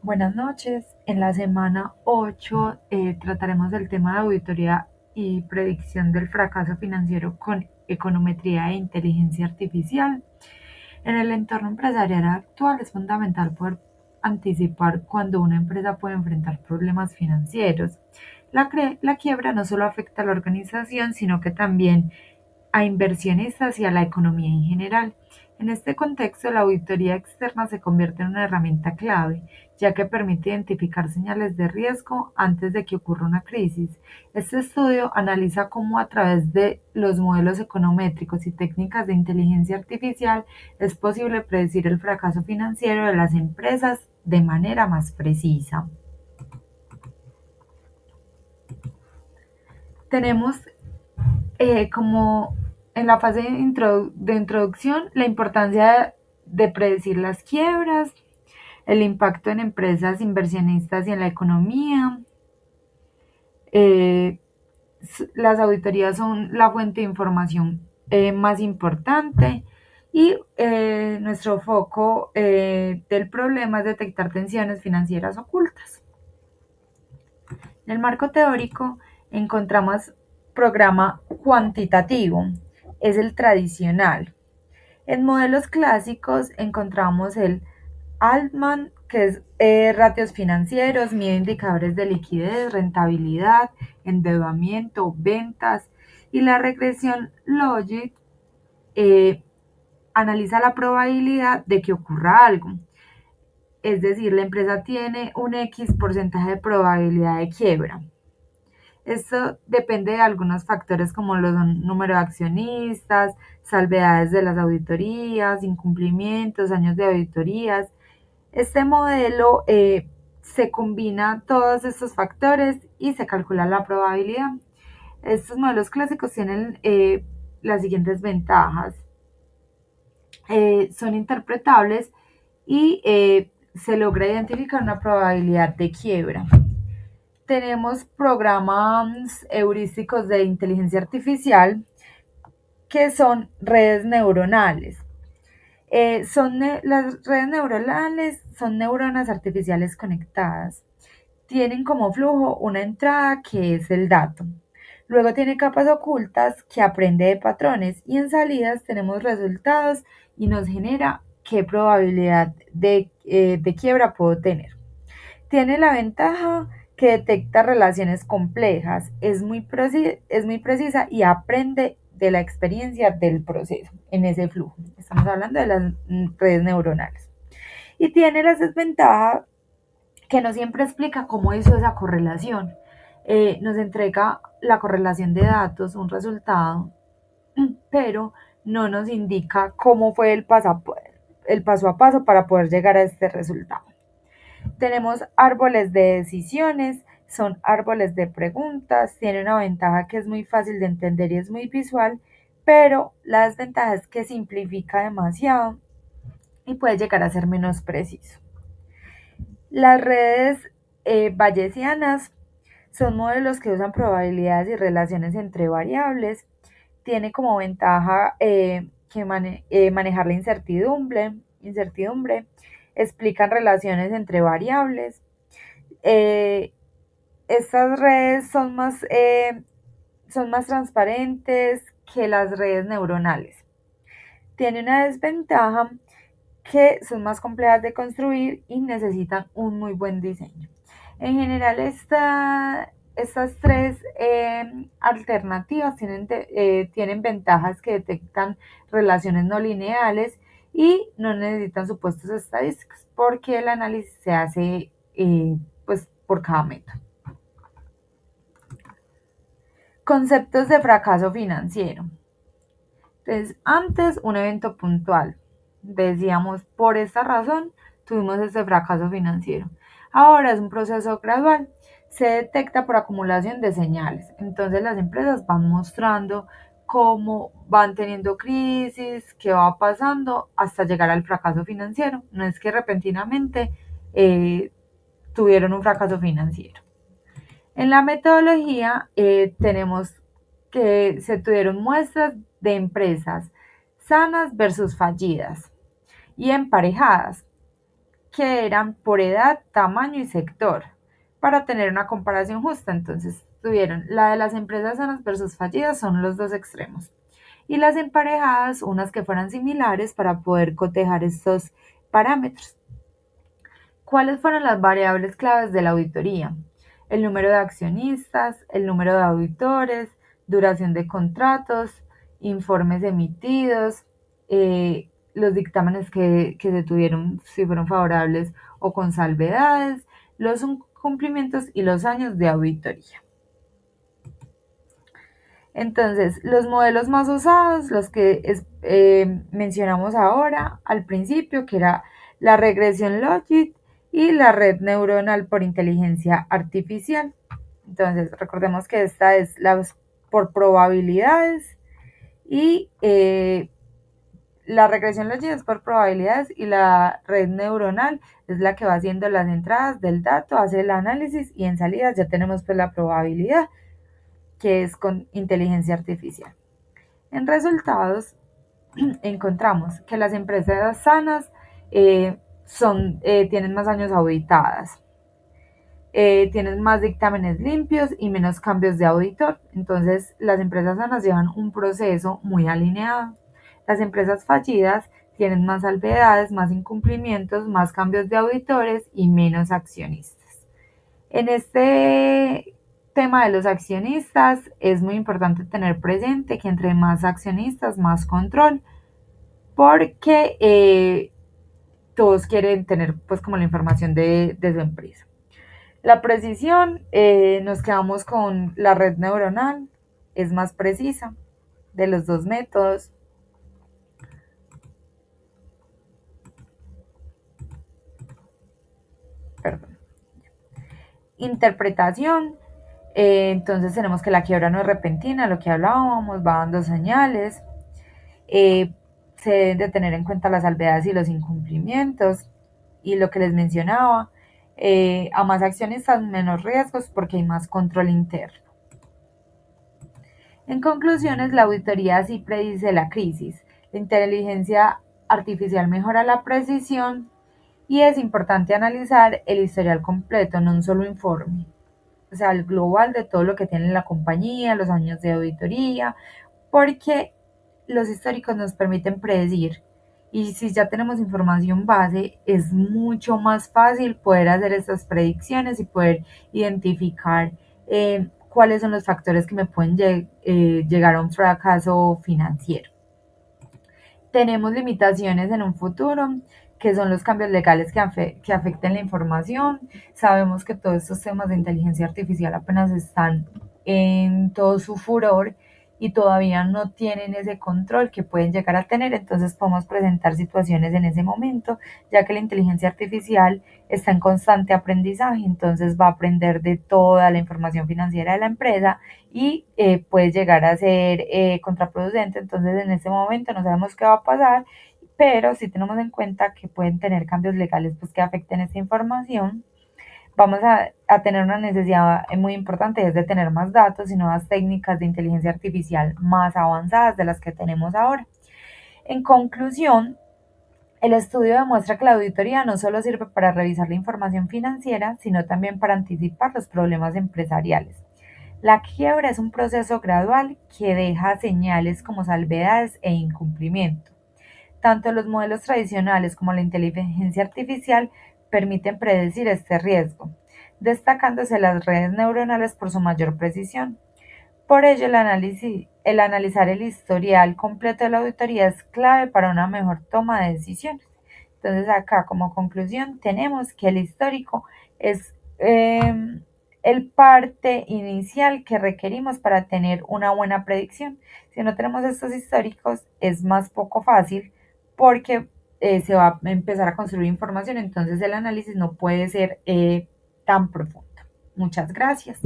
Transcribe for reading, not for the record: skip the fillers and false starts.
Buenas noches. En la semana 8 trataremos el tema de auditoría y predicción del fracaso financiero con econometría e inteligencia artificial. En el entorno empresarial actual es fundamental poder anticipar cuando una empresa puede enfrentar problemas financieros. La quiebra no solo afecta a la organización, sino que también a inversionistas y a la economía en general. En este contexto, la auditoría externa se convierte en una herramienta clave, ya que permite identificar señales de riesgo antes de que ocurra una crisis. Este estudio analiza cómo a través de los modelos econométricos y técnicas de inteligencia artificial es posible predecir el fracaso financiero de las empresas de manera más precisa. Tenemos como en la fase de introducción, la importancia de predecir las quiebras, el impacto en empresas inversionistas y en la economía. Eh, las auditorías son la fuente de información más importante y nuestro foco del problema es detectar tensiones financieras ocultas. En el marco teórico encontramos programa cuantitativo, es el tradicional. En modelos clásicos encontramos el Altman, que es ratios financieros, mide indicadores de liquidez, rentabilidad, endeudamiento, ventas, y la regresión Logic eh, analiza la probabilidad de que ocurra algo. Es decir, la empresa tiene un X porcentaje de probabilidad de quiebra. Esto depende de algunos factores como los número de accionistas, salvedades de las auditorías, incumplimientos, años de auditorías. Este modelo se combina todos estos factores y se calcula la probabilidad. Estos modelos clásicos tienen las siguientes ventajas. Son interpretables y se logra identificar una probabilidad de quiebra. Tenemos programas heurísticos de inteligencia artificial que son redes neuronales. Las redes neuronales son neuronas artificiales conectadas. Tienen como flujo una entrada que es el dato. Luego tiene capas ocultas que aprende de patrones y en salidas tenemos resultados y nos genera qué probabilidad de quiebra puedo tener. Tiene la ventaja que detecta relaciones complejas, es muy precisa y aprende de la experiencia del proceso en ese flujo. Estamos hablando de las redes neuronales. Y tiene la desventaja que no siempre explica cómo hizo esa correlación. Nos entrega la correlación de datos, un resultado, pero no nos indica cómo fue el paso a paso para poder llegar a este resultado. Tenemos árboles de decisiones, son árboles de preguntas, tiene una ventaja que es muy fácil de entender y es muy visual, pero la desventaja es que simplifica demasiado y puede llegar a ser menos preciso. Las redes bayesianas son modelos que usan probabilidades y relaciones entre variables. Tiene como ventaja manejar la incertidumbre, explican relaciones entre variables. Eh, Estas redes son más transparentes que las redes neuronales. Tiene una desventaja que son más complejas de construir y necesitan un muy buen diseño. En general, estas tres alternativas tienen ventajas que detectan relaciones no lineales y no necesitan supuestos estadísticos porque el análisis se hace pues, por cada método. Conceptos de fracaso financiero. Entonces, antes un evento puntual. Decíamos, por esta razón tuvimos este fracaso financiero. Ahora es un proceso gradual. Se detecta por acumulación de señales. Entonces las empresas van mostrando cómo van teniendo crisis, qué va pasando hasta llegar al fracaso financiero. No es que repentinamente eh, tuvieron un fracaso financiero. En la metodología tenemos que se tuvieron muestras de empresas sanas versus fallidas y emparejadas que eran por edad, tamaño y sector, para tener una comparación justa. Entonces tuvieron la de las empresas sanas versus fallidas, son los dos extremos, y las emparejadas, unas que fueran similares para poder cotejar estos parámetros. ¿Cuáles fueron las variables claves de la auditoría? El número de accionistas, el número de auditores, duración de contratos, informes emitidos, los dictámenes que se tuvieron, si fueron favorables o con salvedades, los cumplimientos y los años de auditoría. Entonces, los modelos más usados, los que mencionamos ahora al principio, que era la regresión logic y la red neuronal por inteligencia artificial. Entonces, recordemos que esta es por probabilidades y la regresión logic es por probabilidades y la red neuronal es la que va haciendo las entradas del dato, hace el análisis y en salidas ya tenemos pues la probabilidad, que es con inteligencia artificial. En resultados, encontramos que las empresas sanas tienen más años auditadas, tienen más dictámenes limpios y menos cambios de auditor. Entonces, las empresas sanas llevan un proceso muy alineado. Las empresas fallidas tienen más salvedades, más incumplimientos, más cambios de auditores y menos accionistas. En este tema de los accionistas es muy importante tener presente que entre más accionistas, más control, porque todos quieren tener pues como la información de su empresa. La precisión, nos quedamos con la red neuronal, es más precisa de los dos métodos. Perdón. Interpretación, entonces tenemos que la quiebra no es repentina, lo que hablábamos, va dando señales. Se deben de tener en cuenta las salvedades y los incumplimientos. Y lo que les mencionaba, a más accionistas, menos riesgos porque hay más control interno. En conclusiones, la auditoría sí predice la crisis. La inteligencia artificial mejora la precisión y es importante analizar el historial completo, no un solo informe. O sea, el global de todo lo que tiene la compañía, los años de auditoría, porque los históricos nos permiten predecir. Y si ya tenemos información base, es mucho más fácil poder hacer estas predicciones y poder identificar cuáles son los factores que me pueden llegar a un fracaso financiero. Tenemos limitaciones en un futuro, que son los cambios legales que afecten la información. Sabemos que todos estos temas de inteligencia artificial apenas están en todo su furor y todavía no tienen ese control que pueden llegar a tener, entonces podemos presentar situaciones en ese momento, ya que la inteligencia artificial está en constante aprendizaje, entonces va a aprender de toda la información financiera de la empresa y puede llegar a ser contraproducente. Entonces en ese momento no sabemos qué va a pasar, pero sí tenemos en cuenta que pueden tener cambios legales pues, que afecten esta información. Vamos a tener una necesidad muy importante, es de tener más datos y nuevas técnicas de inteligencia artificial más avanzadas de las que tenemos ahora. En conclusión, el estudio demuestra que la auditoría no solo sirve para revisar la información financiera, sino también para anticipar los problemas empresariales. La quiebra es un proceso gradual que deja señales como salvedades e incumplimiento. Tanto los modelos tradicionales como la inteligencia artificial permiten predecir este riesgo, destacándose las redes neuronales por su mayor precisión. Por ello, el analizar el historial completo de la auditoría es clave para una mejor toma de decisiones. Entonces, acá como conclusión tenemos que el histórico es el parte inicial que requerimos para tener una buena predicción. Si no tenemos estos históricos, es más poco fácil porque se va a empezar a construir información, entonces el análisis no puede ser tan profundo. Muchas gracias.